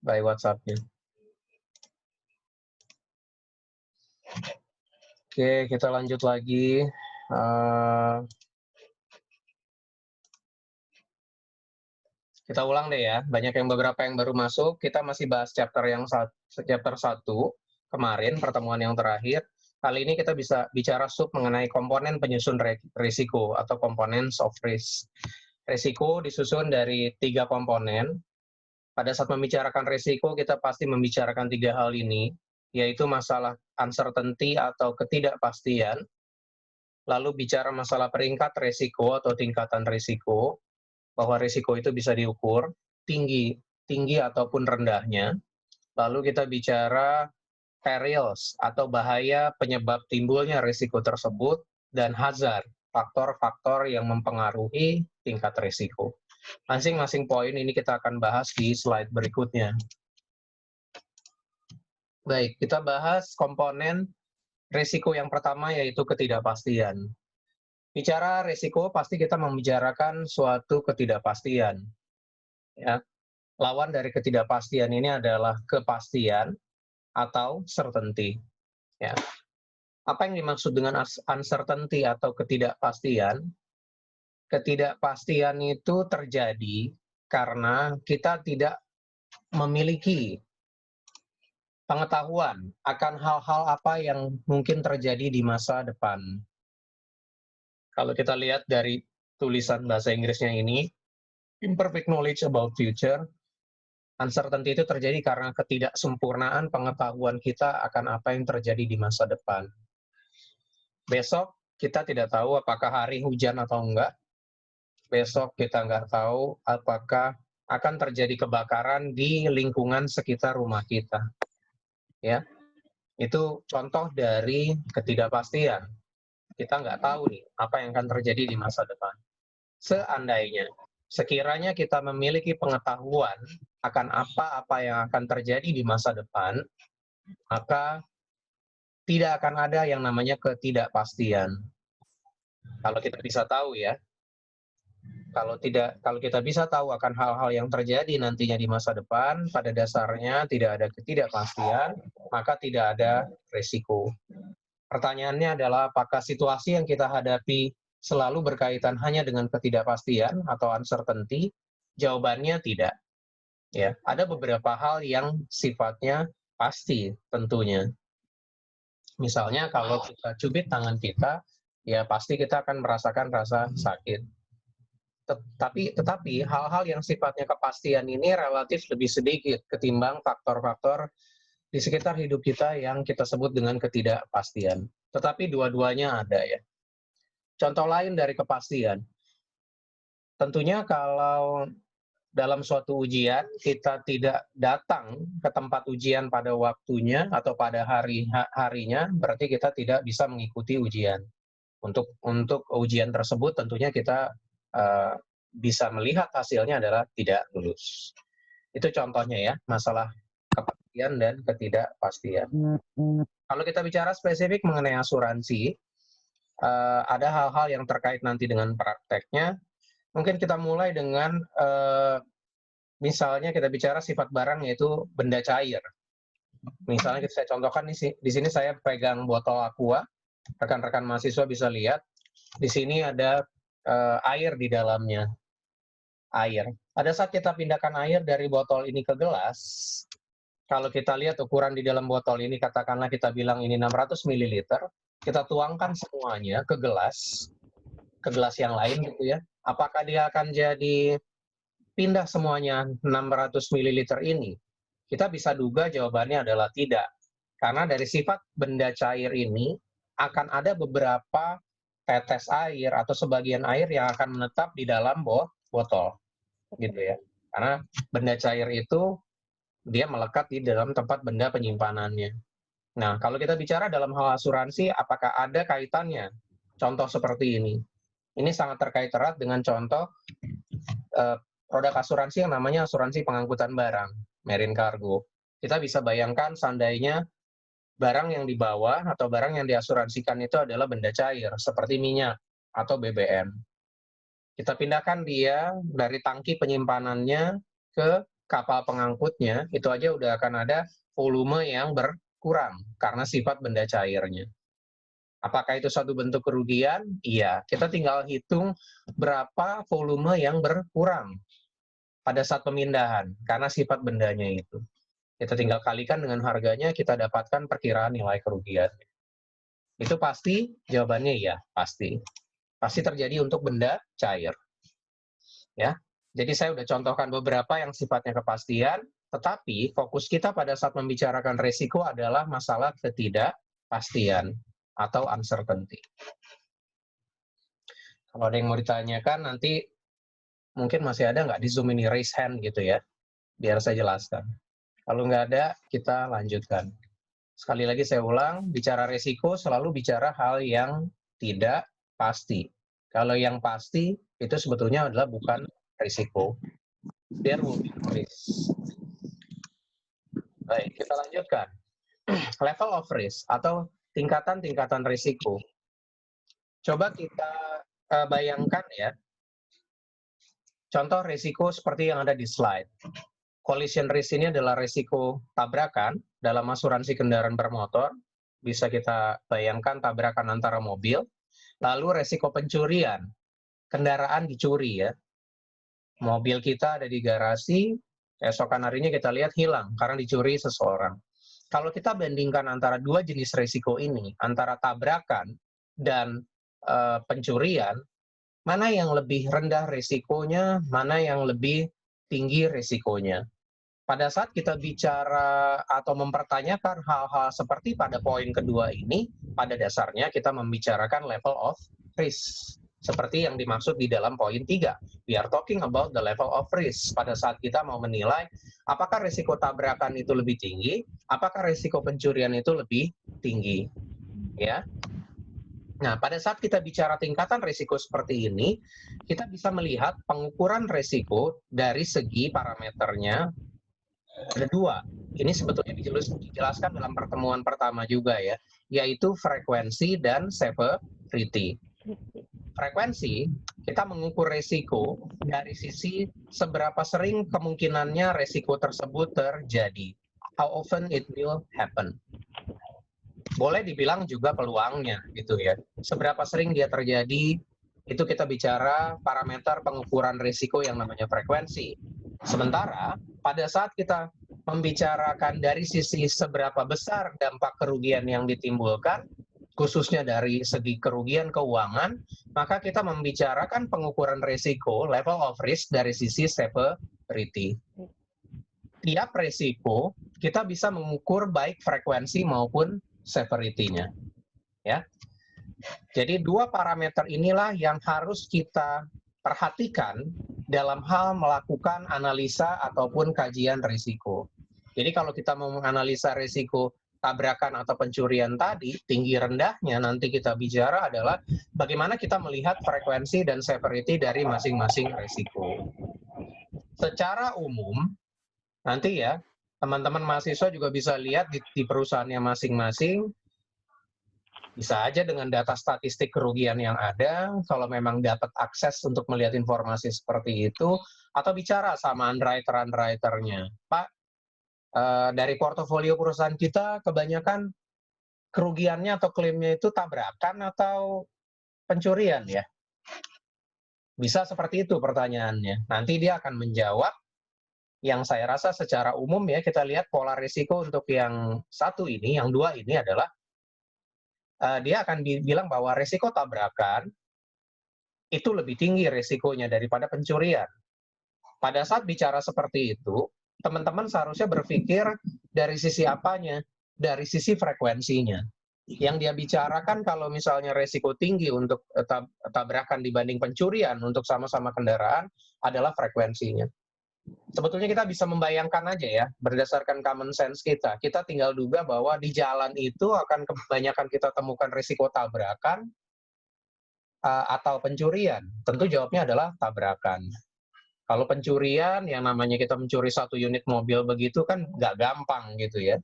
by WhatsApp-nya. Oke, kita lanjut lagi. Kita ulang deh ya, beberapa yang baru masuk, kita masih bahas chapter 1 kemarin, pertemuan yang terakhir. Kali ini kita bisa bicara mengenai komponen penyusun risiko atau components of risk. Risiko disusun dari 3 komponen. Pada saat membicarakan risiko, kita pasti membicarakan 3 hal ini, yaitu masalah uncertainty atau ketidakpastian, lalu bicara masalah peringkat risiko atau tingkatan risiko, bahwa risiko itu bisa diukur, tinggi ataupun rendahnya. Lalu kita bicara perils atau bahaya penyebab timbulnya risiko tersebut, dan hazard, faktor-faktor yang mempengaruhi tingkat risiko. Masing-masing poin ini kita akan bahas di slide berikutnya. Baik, kita bahas komponen risiko yang pertama, yaitu ketidakpastian. Bicara risiko, pasti kita membicarakan suatu ketidakpastian. Ya. Lawan dari ketidakpastian ini adalah kepastian atau certainty. Ya. Apa yang dimaksud dengan uncertainty atau ketidakpastian? Ketidakpastian itu terjadi karena kita tidak memiliki pengetahuan akan hal-hal apa yang mungkin terjadi di masa depan. Kalau kita lihat dari tulisan bahasa Inggrisnya ini, imperfect knowledge about future, uncertainty itu terjadi karena ketidaksempurnaan pengetahuan kita akan apa yang terjadi di masa depan. Besok kita tidak tahu apakah hari hujan atau enggak. Besok kita nggak tahu apakah akan terjadi kebakaran di lingkungan sekitar rumah kita. Ya, itu contoh dari ketidakpastian. Kita nggak tahu nih apa yang akan terjadi di masa depan. Seandainya, sekiranya kita memiliki pengetahuan akan apa-apa yang akan terjadi di masa depan, maka tidak akan ada yang namanya ketidakpastian. Kalau kita bisa tahu ya, kalau kita bisa tahu akan hal-hal yang terjadi nantinya di masa depan, pada dasarnya tidak ada ketidakpastian, maka tidak ada risiko. Pertanyaannya adalah apakah situasi yang kita hadapi selalu berkaitan hanya dengan ketidakpastian atau uncertainty? Jawabannya tidak. Ya, ada beberapa hal yang sifatnya pasti tentunya. Misalnya kalau kita cubit tangan kita, ya pasti kita akan merasakan rasa sakit. Tetapi hal-hal yang sifatnya kepastian ini relatif lebih sedikit ketimbang faktor-faktor di sekitar hidup kita yang kita sebut dengan ketidakpastian. Tetapi dua-duanya ada ya. Contoh lain dari kepastian, tentunya kalau dalam suatu ujian kita tidak datang ke tempat ujian pada waktunya atau pada harinya, berarti kita tidak bisa mengikuti ujian. Untuk ujian tersebut tentunya kita bisa melihat hasilnya adalah tidak lulus. Itu contohnya ya, masalah kepastian dan ketidakpastian. Kalau kita bicara spesifik mengenai asuransi, ada hal-hal yang terkait nanti dengan prakteknya. Mungkin kita mulai dengan misalnya kita bicara sifat barang, yaitu benda cair. Misalnya saya contohkan di sini saya pegang botol aqua, rekan-rekan mahasiswa bisa lihat di sini ada air di dalamnya. Air. Pada saat kita pindahkan air dari botol ini ke gelas, kalau kita lihat ukuran di dalam botol ini, katakanlah kita bilang ini 600 ml, kita tuangkan semuanya ke gelas yang lain gitu ya. Apakah dia akan jadi pindah semuanya 600 ml ini? Kita bisa duga jawabannya adalah tidak. Karena dari sifat benda cair ini akan ada beberapa tetes air atau sebagian air yang akan menetap di dalam botol gitu ya. Karena benda cair itu dia melekat di dalam tempat benda penyimpanannya. Nah, kalau kita bicara dalam hal asuransi, apakah ada kaitannya? Contoh seperti ini. Ini sangat terkait erat dengan contoh produk asuransi yang namanya asuransi pengangkutan barang, marine cargo. Kita bisa bayangkan seandainya barang yang dibawa atau barang yang diasuransikan itu adalah benda cair, seperti minyak atau BBM. Kita pindahkan dia dari tangki penyimpanannya ke kapal pengangkutnya, itu aja udah akan ada volume yang berkurang karena sifat benda cairnya. Apakah itu satu bentuk kerugian? Iya, kita tinggal hitung berapa volume yang berkurang pada saat pemindahan, karena sifat bendanya itu. Kita tinggal kalikan dengan harganya, kita dapatkan perkiraan nilai kerugian. Itu pasti? Jawabannya iya, pasti. Pasti terjadi untuk benda cair. Ya, jadi saya udah contohkan beberapa yang sifatnya kepastian, tetapi fokus kita pada saat membicarakan resiko adalah masalah ketidakpastian atau uncertainty. Kalau ada yang mau ditanyakan, nanti mungkin masih ada nggak di Zoom ini, raise hand gitu ya, biar saya jelaskan. Kalau nggak ada, kita lanjutkan. Sekali lagi saya ulang, bicara resiko selalu bicara hal yang tidak pasti. Kalau yang pasti, itu sebetulnya adalah bukan risiko. There will be risk. Baik, kita lanjutkan. Level of risk atau tingkatan-tingkatan risiko. Coba kita bayangkan ya, contoh risiko seperti yang ada di slide. Collision risk ini adalah risiko tabrakan dalam asuransi kendaraan bermotor. Bisa kita bayangkan tabrakan antara mobil. Lalu risiko pencurian, kendaraan dicuri ya. Mobil kita ada di garasi, esokan harinya kita lihat hilang karena dicuri seseorang. Kalau kita bandingkan antara dua jenis risiko ini, antara tabrakan dan pencurian, mana yang lebih rendah risikonya, mana yang lebih tinggi risikonya. Pada saat kita bicara atau mempertanyakan hal-hal seperti pada poin kedua ini, pada dasarnya kita membicarakan level of risk. Seperti yang dimaksud di dalam poin 3. We are talking about the level of risk. Pada saat kita mau menilai apakah risiko tabrakan itu lebih tinggi, apakah risiko pencurian itu lebih tinggi. Ya. Nah, pada saat kita bicara tingkatan risiko seperti ini, kita bisa melihat pengukuran risiko dari segi parameternya ada dua. Ini sebetulnya dijelaskan dalam pertemuan pertama juga ya, yaitu frekuensi dan severity. Frekuensi, kita mengukur risiko dari sisi seberapa sering kemungkinannya risiko tersebut terjadi. How often it will happen. Boleh dibilang juga peluangnya gitu ya. Seberapa sering dia terjadi, itu kita bicara parameter pengukuran risiko yang namanya frekuensi. Sementara pada saat kita membicarakan dari sisi seberapa besar dampak kerugian yang ditimbulkan, khususnya dari segi kerugian keuangan, maka kita membicarakan pengukuran risiko, level of risk dari sisi severity. Tiap risiko kita bisa mengukur baik frekuensi maupun severity-nya. Ya. Jadi dua parameter inilah yang harus kita perhatikan dalam hal melakukan analisa ataupun kajian risiko. Jadi kalau kita mau menganalisa risiko tabrakan atau pencurian tadi, tinggi rendahnya nanti kita bicara adalah bagaimana kita melihat frekuensi dan severity dari masing-masing risiko. Secara umum, nanti ya, teman-teman mahasiswa juga bisa lihat di perusahaannya masing-masing, bisa aja dengan data statistik kerugian yang ada, kalau memang dapat akses untuk melihat informasi seperti itu, atau bicara sama underwriter-underwriternya. Pak, dari portofolio perusahaan kita, kebanyakan kerugiannya atau klaimnya itu tabrakan atau pencurian ya? Bisa seperti itu pertanyaannya. Nanti dia akan menjawab, yang saya rasa secara umum ya, kita lihat pola risiko untuk yang satu ini, yang dua ini adalah, dia akan bilang bahwa risiko tabrakan itu lebih tinggi risikonya daripada pencurian. Pada saat bicara seperti itu, teman-teman seharusnya berpikir dari sisi apanya? Dari sisi frekuensinya. Yang dia bicarakan kalau misalnya risiko tinggi untuk tabrakan dibanding pencurian untuk sama-sama kendaraan adalah frekuensinya. Sebetulnya kita bisa membayangkan aja ya, berdasarkan common sense kita. Kita tinggal duga bahwa di jalan itu akan kebanyakan kita temukan risiko tabrakan atau pencurian. Tentu jawabnya adalah tabrakan. Kalau pencurian, yang namanya kita mencuri satu unit mobil begitu kan nggak gampang gitu ya.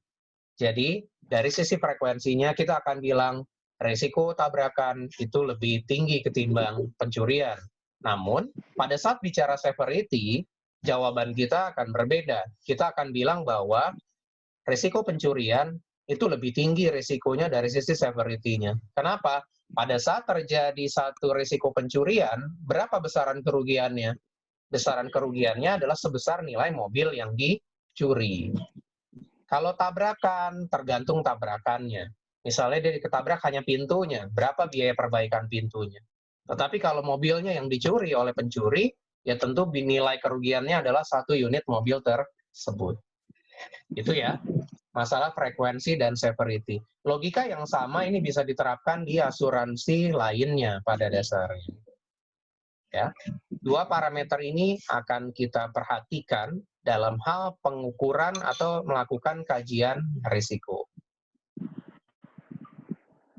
Jadi dari sisi frekuensinya kita akan bilang risiko tabrakan itu lebih tinggi ketimbang pencurian. Namun pada saat bicara severity, jawaban kita akan berbeda. Kita akan bilang bahwa risiko pencurian itu lebih tinggi risikonya dari sisi severity-nya. Kenapa? Pada saat terjadi satu risiko pencurian, berapa besaran kerugiannya? Besaran kerugiannya adalah sebesar nilai mobil yang dicuri. Kalau tabrakan, tergantung tabrakannya. Misalnya dia ketabrak hanya pintunya, berapa biaya perbaikan pintunya. Tetapi kalau mobilnya yang dicuri oleh pencuri, ya tentu nilai kerugiannya adalah 1 unit mobil tersebut. Itu ya, masalah frekuensi dan severity. Logika yang sama ini bisa diterapkan di asuransi lainnya pada dasarnya. Ya, 2 parameter ini akan kita perhatikan dalam hal pengukuran atau melakukan kajian risiko.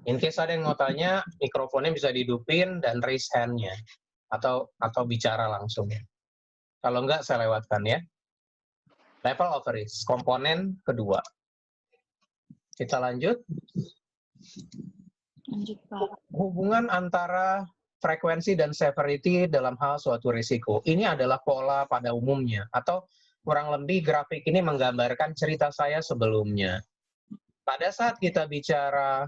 In case ada yang mau tanya, mikrofonnya bisa dihidupin dan raise hand-nya atau bicara langsung. Kalau enggak, saya lewatkan ya. Level of risk, komponen kedua. Kita lanjut. Lanjut, Pak. Hubungan antara frekuensi dan severity dalam hal suatu risiko. Ini adalah pola pada umumnya, atau kurang lebih grafik ini menggambarkan cerita saya sebelumnya. Pada saat kita bicara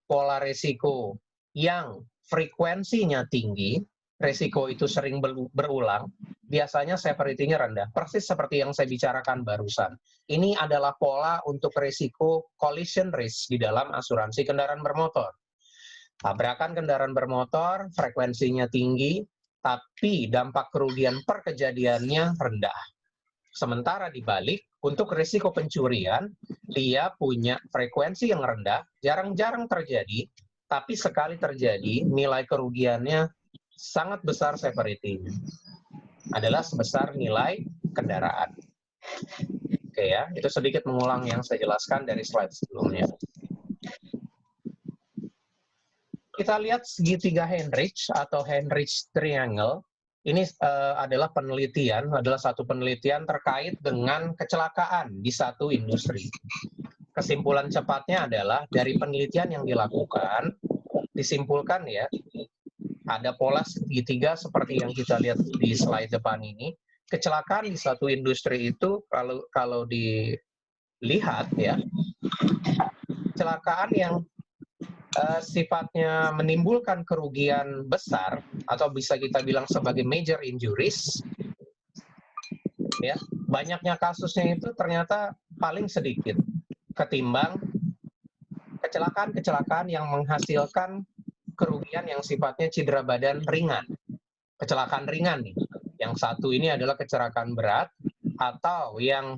pola risiko yang frekuensinya tinggi, risiko itu sering berulang, biasanya severity-nya rendah. Persis seperti yang saya bicarakan barusan. Ini adalah pola untuk risiko collision risk di dalam asuransi kendaraan bermotor. Tabrakan kendaraan bermotor, frekuensinya tinggi, tapi dampak kerugian per kejadiannya rendah. Sementara dibalik, untuk risiko pencurian, dia punya frekuensi yang rendah, jarang-jarang terjadi, tapi sekali terjadi, nilai kerugiannya sangat besar severity-nya. Adalah sebesar nilai kendaraan. Oke ya, itu sedikit mengulang yang saya jelaskan dari slide sebelumnya. Kita lihat segitiga Heinrich atau Heinrich Triangle. Ini adalah satu penelitian terkait dengan kecelakaan di satu industri. Kesimpulan cepatnya adalah dari penelitian yang dilakukan, disimpulkan ya, ada pola segitiga seperti yang kita lihat di slide depan ini. Kecelakaan di satu industri itu kalau dilihat ya, kecelakaan yang sifatnya menimbulkan kerugian besar atau bisa kita bilang sebagai major injuries, ya, banyaknya kasusnya itu ternyata paling sedikit ketimbang kecelakaan-kecelakaan yang menghasilkan kerugian yang sifatnya cedera badan ringan. Kecelakaan ringan nih, yang satu ini adalah kecelakaan berat, atau yang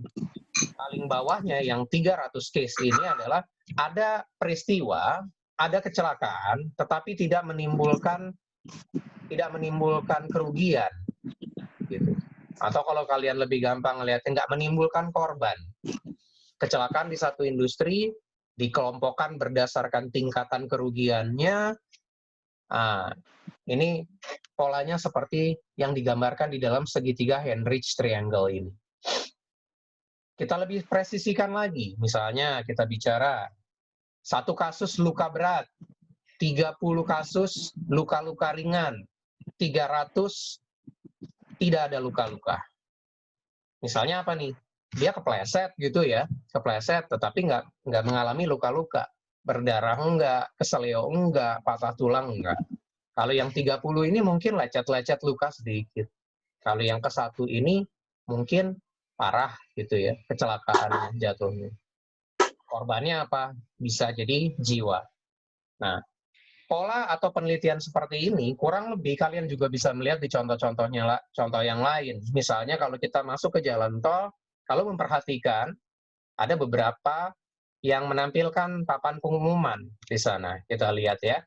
paling bawahnya yang 300 case ini adalah ada peristiwa, ada kecelakaan, tetapi tidak menimbulkan kerugian, gitu. Atau kalau kalian lebih gampang ngelihatnya, nggak menimbulkan korban. Kecelakaan di satu industri dikelompokkan berdasarkan tingkatan kerugiannya. Ini polanya seperti yang digambarkan di dalam segitiga Heinrich Triangle ini. Kita lebih presisikan lagi, misalnya kita bicara satu kasus luka berat, 30 kasus luka-luka ringan, 300 tidak ada luka-luka. Misalnya apa nih? Dia kepleset gitu ya, kepleset tetapi nggak mengalami luka-luka. Berdarah enggak, keseleo enggak, patah tulang enggak. Kalau yang 30 ini mungkin lecet-lecet luka sedikit. Kalau yang ke-1 ini mungkin parah gitu ya, kecelakaan jatuhnya. Korbannya apa? Bisa jadi jiwa. Nah, pola atau penelitian seperti ini kurang lebih kalian juga bisa melihat di contoh yang lain. Misalnya kalau kita masuk ke jalan tol, kalau memperhatikan ada beberapa yang menampilkan papan pengumuman di sana. Kita lihat ya.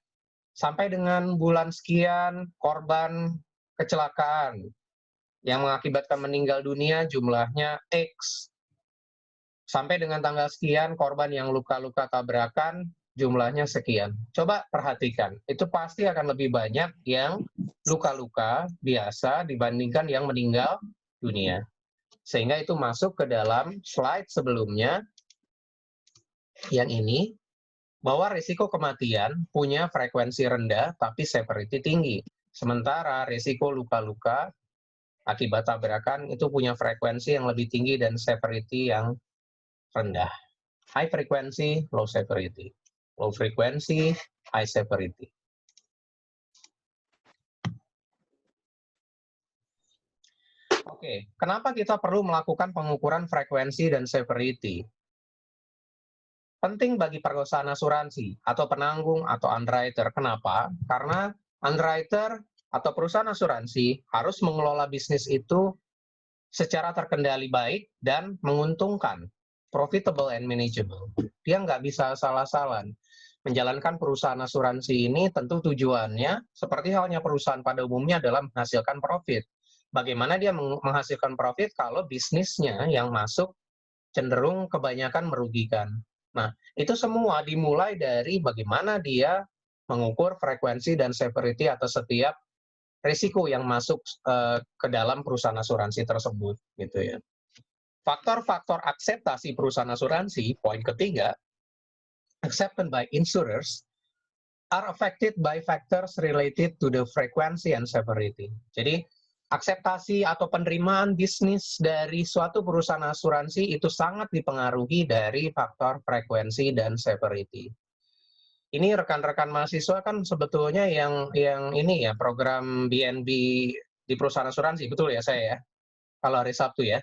Sampai dengan bulan sekian korban kecelakaan yang mengakibatkan meninggal dunia jumlahnya X. Sampai dengan tanggal sekian, korban yang luka-luka tabrakan, jumlahnya sekian. Coba perhatikan, itu pasti akan lebih banyak yang luka-luka biasa dibandingkan yang meninggal dunia. Sehingga itu masuk ke dalam slide sebelumnya, yang ini, bahwa risiko kematian punya frekuensi rendah tapi severity tinggi. Sementara risiko luka-luka akibat tabrakan itu punya frekuensi yang lebih tinggi dan severity yang rendah. High frequency, low severity. Low frequency, high severity. Oke, kenapa kita perlu melakukan pengukuran frekuensi dan severity? Penting bagi perusahaan asuransi atau penanggung atau underwriter. Kenapa? Karena underwriter atau perusahaan asuransi harus mengelola bisnis itu secara terkendali baik dan menguntungkan, profitable and manageable. Dia nggak bisa salah-salan. Menjalankan perusahaan asuransi ini tentu tujuannya, seperti halnya perusahaan pada umumnya, adalah menghasilkan profit. Bagaimana dia menghasilkan profit kalau bisnisnya yang masuk cenderung kebanyakan merugikan. Nah, itu semua dimulai dari bagaimana dia mengukur frekuensi dan severity atas setiap risiko yang masuk ke dalam perusahaan asuransi tersebut, gitu ya. Faktor-faktor akseptasi perusahaan asuransi, poin ketiga, accepted by insurers are affected by factors related to the frequency and severity. Jadi, akseptasi atau penerimaan bisnis dari suatu perusahaan asuransi itu sangat dipengaruhi dari faktor frekuensi dan severity. Ini rekan-rekan mahasiswa kan sebetulnya yang ini ya, program BNB di perusahaan asuransi, betul ya saya ya? Kalau hari Sabtu ya.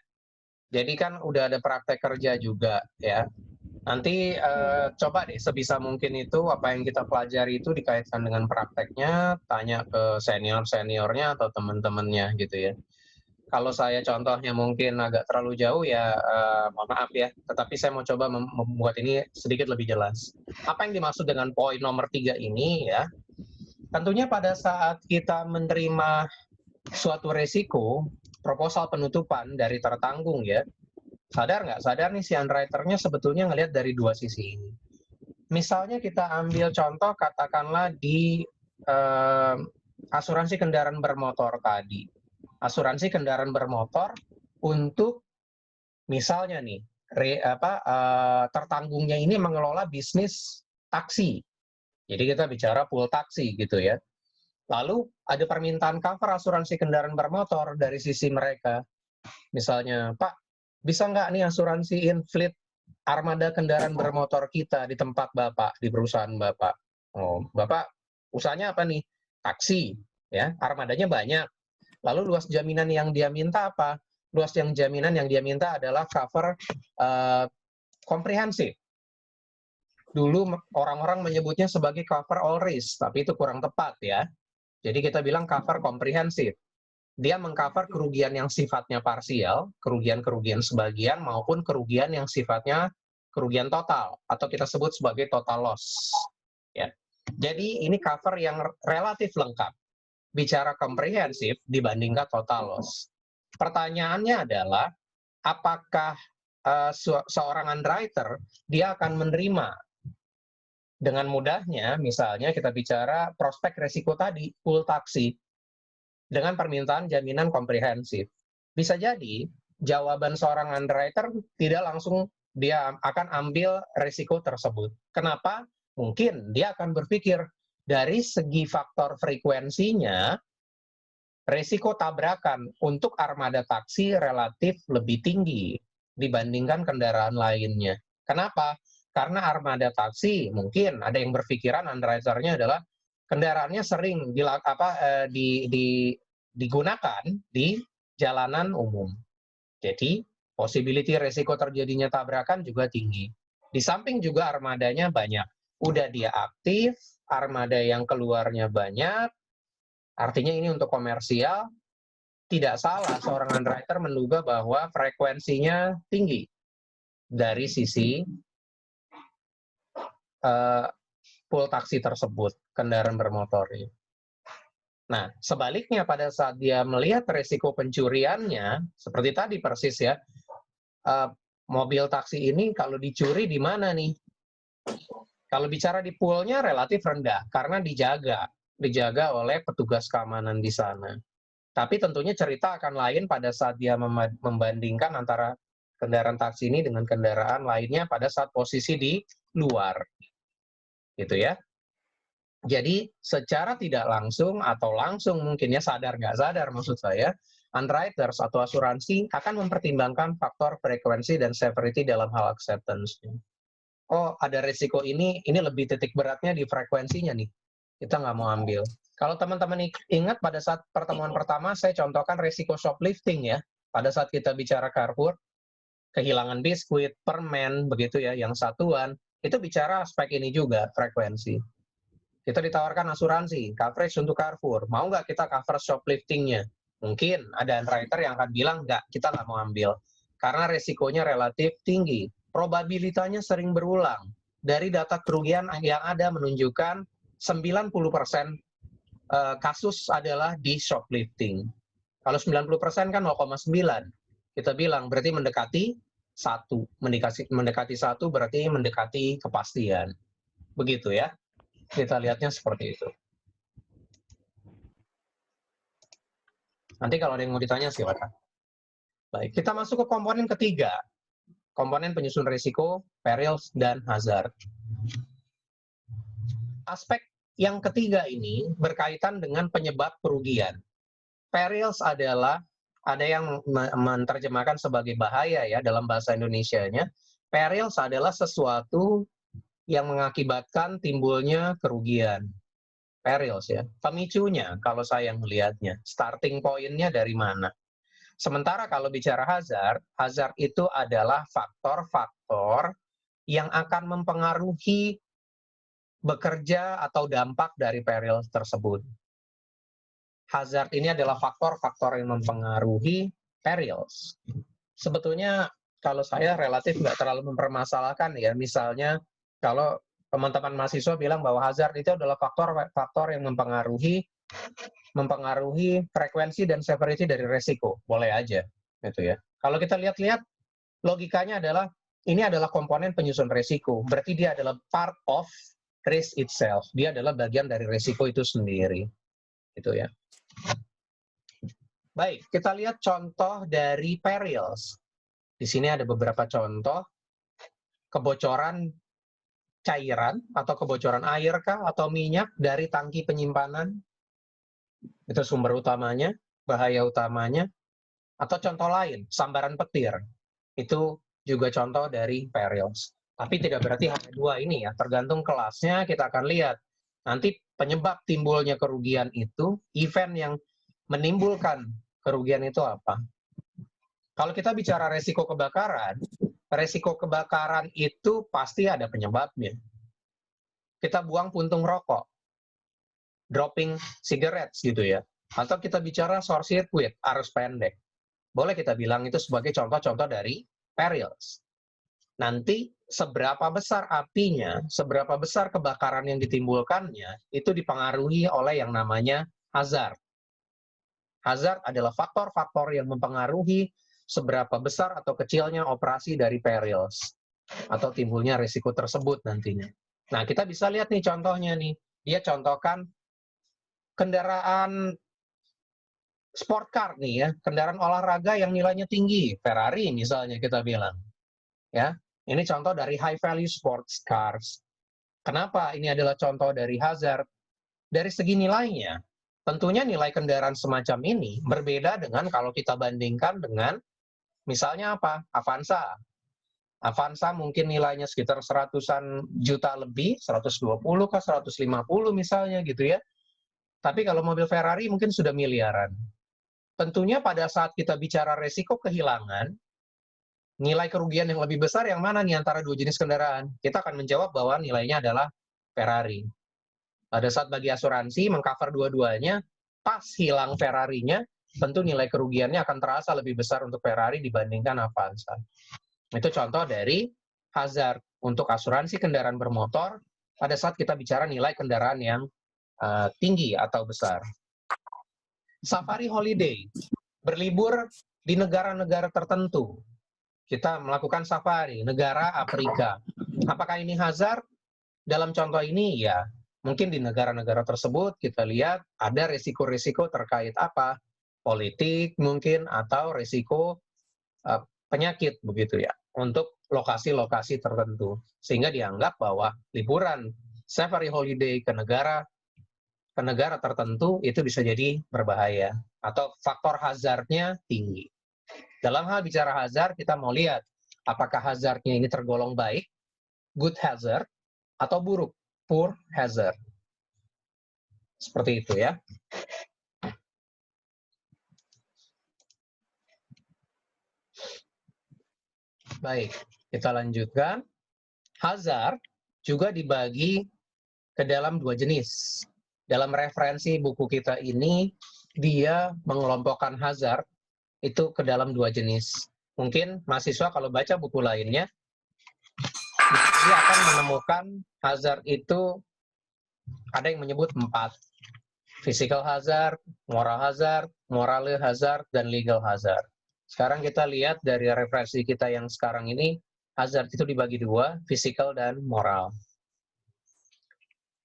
Jadi kan udah ada praktek kerja juga ya. Nanti coba deh sebisa mungkin itu apa yang kita pelajari itu dikaitkan dengan prakteknya, tanya ke senior-seniornya atau teman-temannya gitu ya. Kalau saya contohnya mungkin agak terlalu jauh ya mohon maaf ya, tetapi saya mau coba membuat ini sedikit lebih jelas. Apa yang dimaksud dengan poin nomor 3 ini ya, tentunya pada saat kita menerima suatu resiko, proposal penutupan dari tertanggung ya, sadar nggak sadar nih si underwriter-nya sebetulnya ngelihat dari dua sisi ini. Misalnya kita ambil contoh katakanlah di asuransi kendaraan bermotor tadi. Asuransi kendaraan bermotor untuk misalnya nih tertanggungnya ini mengelola bisnis taksi. Jadi kita bicara pool taksi gitu ya. Lalu ada permintaan cover asuransi kendaraan bermotor dari sisi mereka. Misalnya, Pak, bisa nggak nih asuransiin fleet armada kendaraan bermotor kita di tempat Bapak, di perusahaan Bapak? Oh, Bapak usahanya apa nih? Taksi, ya, armadanya banyak. Lalu luas jaminan yang dia minta apa? Luas jaminan yang dia minta adalah cover komprehensif. Dulu orang-orang menyebutnya sebagai cover all risk, tapi itu kurang tepat ya. Jadi kita bilang cover komprehensif. Dia mengcover kerugian yang sifatnya parsial, kerugian-kerugian sebagian, maupun kerugian yang sifatnya kerugian total, atau kita sebut sebagai total loss. Ya. Jadi ini cover yang relatif lengkap. Bicara komprehensif dibandingkan total loss. Pertanyaannya adalah, apakah seorang underwriter dia akan menerima dengan mudahnya, misalnya kita bicara prospek resiko tadi, pool taksi, dengan permintaan jaminan komprehensif. Bisa jadi jawaban seorang underwriter tidak langsung dia akan ambil risiko tersebut. Kenapa? Mungkin dia akan berpikir dari segi faktor frekuensinya, risiko tabrakan untuk armada taksi relatif lebih tinggi dibandingkan kendaraan lainnya. Kenapa? Karena armada taksi mungkin ada yang berpikiran underwriter-nya adalah kendaraannya sering digunakan di jalanan umum. Jadi, possibility resiko terjadinya tabrakan juga tinggi. Di samping juga armadanya banyak. Udah dia aktif, armada yang keluarnya banyak, artinya ini untuk komersial, tidak salah seorang underwriter menduga bahwa frekuensinya tinggi dari sisi pool taksi tersebut, kendaraan bermotor. Nah, sebaliknya pada saat dia melihat resiko pencuriannya, seperti tadi persis ya, mobil taksi ini kalau dicuri di mana nih? Kalau bicara di poolnya relatif rendah, karena dijaga oleh petugas keamanan di sana. Tapi tentunya cerita akan lain pada saat dia membandingkan antara kendaraan taksi ini dengan kendaraan lainnya pada saat posisi di luar. Gitu ya. Jadi secara tidak langsung atau langsung mungkin ya, sadar nggak sadar maksud saya, underwriters atau asuransi akan mempertimbangkan faktor frekuensi dan severity dalam hal acceptance. Oh, ada risiko ini lebih titik beratnya di frekuensinya nih. Kita nggak mau ambil. Kalau teman-teman ingat pada saat pertemuan pertama, saya contohkan risiko shoplifting ya. Pada saat kita bicara Carrefour, kehilangan biskuit, permen, begitu ya, yang satuan, itu bicara aspek ini juga, frekuensi. Kita ditawarkan asuransi, coverage untuk Carrefour. Mau nggak kita cover shopliftingnya? Mungkin ada underwriter yang akan bilang, nggak, kita nggak mau ambil. Karena resikonya relatif tinggi. Probabilitasnya sering berulang. Dari data kerugian yang ada menunjukkan 90% kasus adalah di shoplifting. Kalau 90% kan 0,9. Kita bilang berarti mendekati 1. Mendekati 1 berarti mendekati kepastian. Begitu ya. Kita lihatnya seperti itu. Nanti kalau ada yang mau ditanya silakan. Baik, kita masuk ke komponen ketiga. Komponen penyusun risiko, perils, dan hazard. Aspek yang ketiga ini berkaitan dengan penyebab kerugian. Perils adalah, ada yang menerjemahkan sebagai bahaya ya dalam bahasa Indonesianya. Perils adalah sesuatu yang mengakibatkan timbulnya kerugian. Perils ya. Pemicunya kalau saya melihatnya, starting point-nya dari mana. Sementara kalau bicara hazard, hazard itu adalah faktor-faktor yang akan mempengaruhi bekerja atau dampak dari perils tersebut. Hazard ini adalah faktor-faktor yang mempengaruhi perils. Sebetulnya kalau saya relatif nggak terlalu mempermasalahkan ya, misalnya kalau teman-teman mahasiswa bilang bahwa hazard itu adalah faktor-faktor yang mempengaruhi frekuensi dan severity dari resiko, boleh aja, gitu ya. Kalau kita lihat-lihat, logikanya adalah ini adalah komponen penyusun resiko, berarti dia adalah part of risk itself, dia adalah bagian dari resiko itu sendiri, gitu ya. Baik, kita lihat contoh dari perils. Di sini ada beberapa contoh kebocoran cairan atau kebocoran air kah atau minyak dari tangki penyimpanan. Itu sumber utamanya, bahaya utamanya. Atau contoh lain, sambaran petir. Itu juga contoh dari perils. Tapi tidak berarti hanya dua ini ya, tergantung kelasnya kita akan lihat. Nanti penyebab timbulnya kerugian itu, event yang menimbulkan kerugian itu apa. Kalau kita bicara resiko kebakaran itu pasti ada penyebabnya. Kita buang puntung rokok, dropping cigarettes gitu ya. Atau kita bicara short circuit, arus pendek. Boleh kita bilang itu sebagai contoh-contoh dari perils. Nanti seberapa besar apinya, seberapa besar kebakaran yang ditimbulkannya, itu dipengaruhi oleh yang namanya hazard. Hazard adalah faktor-faktor yang mempengaruhi seberapa besar atau kecilnya operasi dari perils atau timbulnya risiko tersebut nantinya. Nah, kita bisa lihat nih contohnya nih. Dia contohkan kendaraan sport car nih ya, kendaraan olahraga yang nilainya tinggi, Ferrari misalnya kita bilang. Ya, ini contoh dari high value sports cars. Kenapa ini adalah contoh dari hazard? Dari segi nilainya, tentunya nilai kendaraan semacam ini berbeda dengan kalau kita bandingkan dengan misalnya apa? Avanza. Avanza mungkin nilainya sekitar 100-an juta lebih, 120 ke 150 misalnya gitu ya. Tapi kalau mobil Ferrari mungkin sudah miliaran. Tentunya pada saat kita bicara resiko kehilangan, nilai kerugian yang lebih besar yang mana nih antara dua jenis kendaraan? Kita akan menjawab bahwa nilainya adalah Ferrari. Pada saat bagi asuransi mengcover dua-duanya, pas hilang Ferrarinya, tentu nilai kerugiannya akan terasa lebih besar untuk Ferrari dibandingkan Avanza. Itu contoh dari hazard untuk asuransi kendaraan bermotor pada saat kita bicara nilai kendaraan yang tinggi atau besar. Safari holiday, berlibur di negara-negara tertentu. Kita melakukan safari, negara Afrika. Apakah ini hazard? Dalam contoh ini, ya. Mungkin di negara-negara tersebut kita lihat ada risiko-risiko terkait apa? Politik mungkin, atau risiko penyakit, begitu ya. Untuk lokasi-lokasi tertentu. Sehingga dianggap bahwa liburan safari holiday ke negara ke negara tertentu itu bisa jadi berbahaya atau faktor hazardnya tinggi. Dalam hal bicara hazard, kita mau lihat apakah hazardnya ini tergolong baik, good hazard, atau buruk, poor hazard. Seperti itu ya. Baik, kita lanjutkan. Hazard juga dibagi ke dalam dua jenis. Dalam referensi buku kita ini, dia mengelompokkan hazard itu ke dalam dua jenis. Mungkin mahasiswa kalau baca buku lainnya, dia akan menemukan hazard itu ada yang menyebut 4. Physical hazard, moral hazard, dan legal hazard. Sekarang kita lihat dari referensi kita yang sekarang ini, hazard itu dibagi 2, physical dan moral.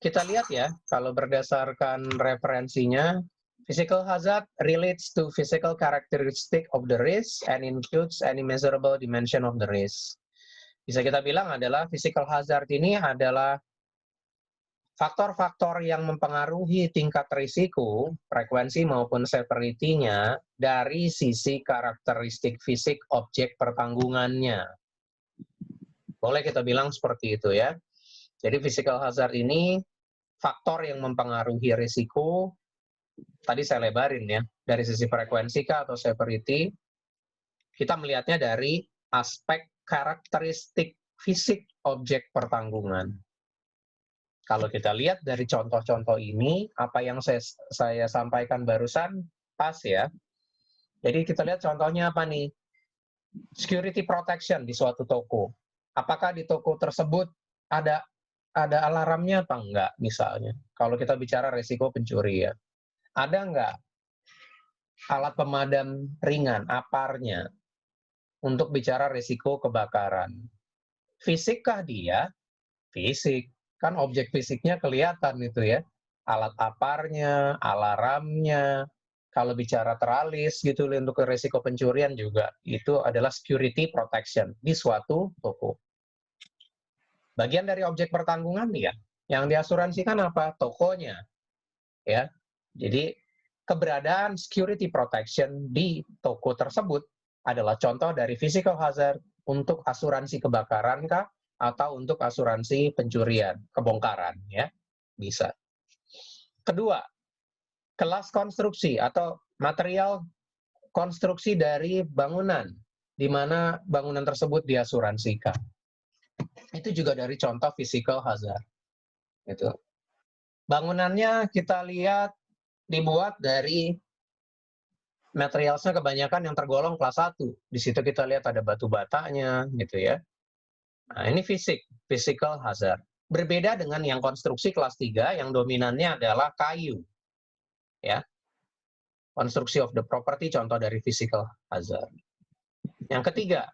Kita lihat ya, kalau berdasarkan referensinya, physical hazard relates to physical characteristic of the risk and includes any measurable dimension of the risk. Bisa kita bilang adalah physical hazard ini adalah faktor-faktor yang mempengaruhi tingkat risiko, frekuensi maupun severity-nya dari sisi karakteristik fisik objek pertanggungannya. Boleh kita bilang seperti itu ya. Jadi physical hazard ini faktor yang mempengaruhi risiko, tadi saya lebarin ya, dari sisi frekuensi kah atau severity, kita melihatnya dari aspek karakteristik fisik objek pertanggungan. Kalau kita lihat dari contoh-contoh ini, apa yang saya sampaikan barusan pas ya. Jadi kita lihat contohnya apa nih? Security protection di suatu toko. Apakah di toko tersebut ada alarmnya apa enggak misalnya? Kalau kita bicara risiko pencurian. Ada enggak alat pemadam ringan, aparnya, untuk bicara risiko kebakaran? Fisikkah dia? Fisik. Kan objek fisiknya kelihatan itu ya. Alat aparnya, alarmnya, kalau bicara teralis gitu untuk risiko pencurian juga, itu adalah security protection di suatu toko. Bagian dari objek pertanggungan ya, yang diasuransikan apa? Tokonya. Ya. Jadi keberadaan security protection di toko tersebut adalah contoh dari physical hazard untuk asuransi kebakaran kah atau untuk asuransi pencurian, kebongkaran ya. Bisa. Kedua, kelas konstruksi atau material konstruksi dari bangunan di mana bangunan tersebut diasuransikan. Itu juga dari contoh physical hazard. Gitu. Bangunannya kita lihat dibuat dari materialnya kebanyakan yang tergolong kelas 1. Di situ kita lihat ada batu batanya gitu ya. Nah, ini physical hazard. Berbeda dengan yang konstruksi kelas 3 yang dominannya adalah kayu. Ya. Konstruksi of the property contoh dari physical hazard. Yang ketiga,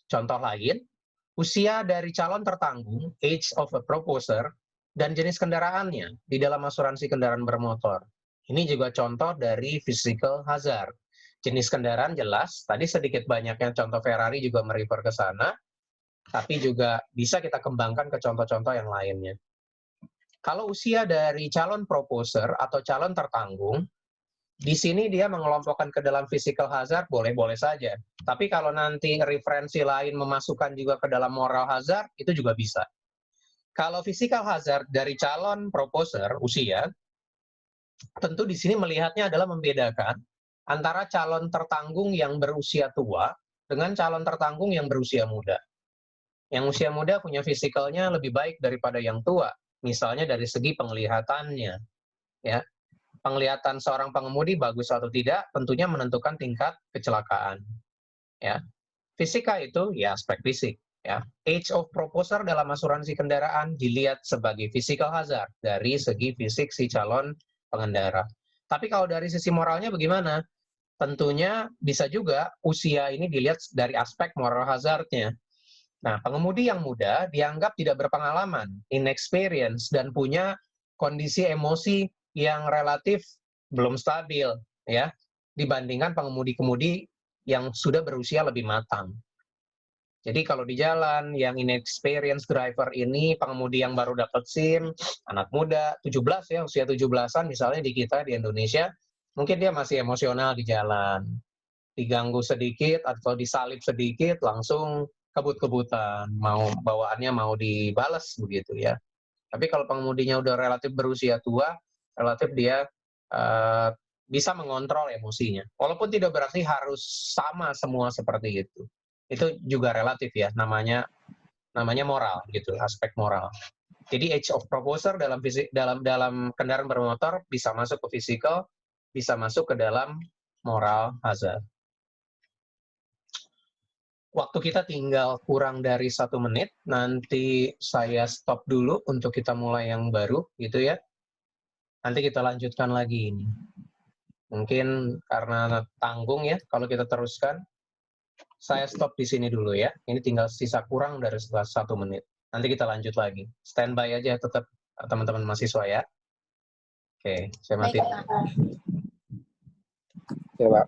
contoh lain, usia dari calon tertanggung, age of a proposer, dan jenis kendaraannya di dalam asuransi kendaraan bermotor. Ini juga contoh dari physical hazard. Jenis kendaraan jelas, tadi sedikit banyaknya contoh Ferrari juga merefer ke sana, tapi juga bisa kita kembangkan ke contoh-contoh yang lainnya. Kalau usia dari calon proposer atau calon tertanggung, di sini dia mengelompokkan ke dalam physical hazard, boleh-boleh saja. Tapi kalau nanti referensi lain memasukkan juga ke dalam moral hazard, itu juga bisa. Kalau physical hazard dari calon proposer, usia, tentu di sini melihatnya adalah membedakan antara calon tertanggung yang berusia tua dengan calon tertanggung yang berusia muda. Yang usia muda punya fisikalnya lebih baik daripada yang tua, misalnya dari segi penglihatannya. Ya. Penglihatan seorang pengemudi bagus atau tidak tentunya menentukan tingkat kecelakaan. Ya. Fisika itu ya aspek fisik. Ya. Age of proposer dalam asuransi kendaraan dilihat sebagai physical hazard dari segi fisik si calon pengendara. Tapi kalau dari sisi moralnya bagaimana? Tentunya bisa juga usia ini dilihat dari aspek moral hazardnya. Nah, pengemudi yang muda dianggap tidak berpengalaman, inexperience, dan punya kondisi emosi yang relatif belum stabil, ya, dibandingkan pengemudi-kemudi yang sudah berusia lebih matang. Jadi kalau di jalan, yang inexperienced driver ini, pengemudi yang baru dapat SIM, anak muda, 17 ya, usia 17-an misalnya di kita, di Indonesia, mungkin dia masih emosional di jalan. Diganggu sedikit atau disalip sedikit, langsung kebut-kebutan, bawaannya mau dibales begitu ya. Tapi kalau pengemudinya udah relatif berusia tua, relatif dia bisa mengontrol emosinya. Walaupun tidak berarti harus sama semua seperti itu. Itu juga relatif ya, namanya moral gitu, aspek moral. Jadi age of proposer dalam kendaraan bermotor bisa masuk ke physical, bisa masuk ke dalam moral hazard. Waktu kita tinggal kurang dari 1 menit, nanti saya stop dulu untuk kita mulai yang baru gitu ya. Nanti kita lanjutkan lagi ini. Mungkin karena tanggung ya kalau kita teruskan. Saya stop di sini dulu ya. Ini tinggal sisa kurang dari 1 menit. Nanti kita lanjut lagi. Standby aja tetap teman-teman mahasiswa ya. Oke, saya mati. Oke, Pak.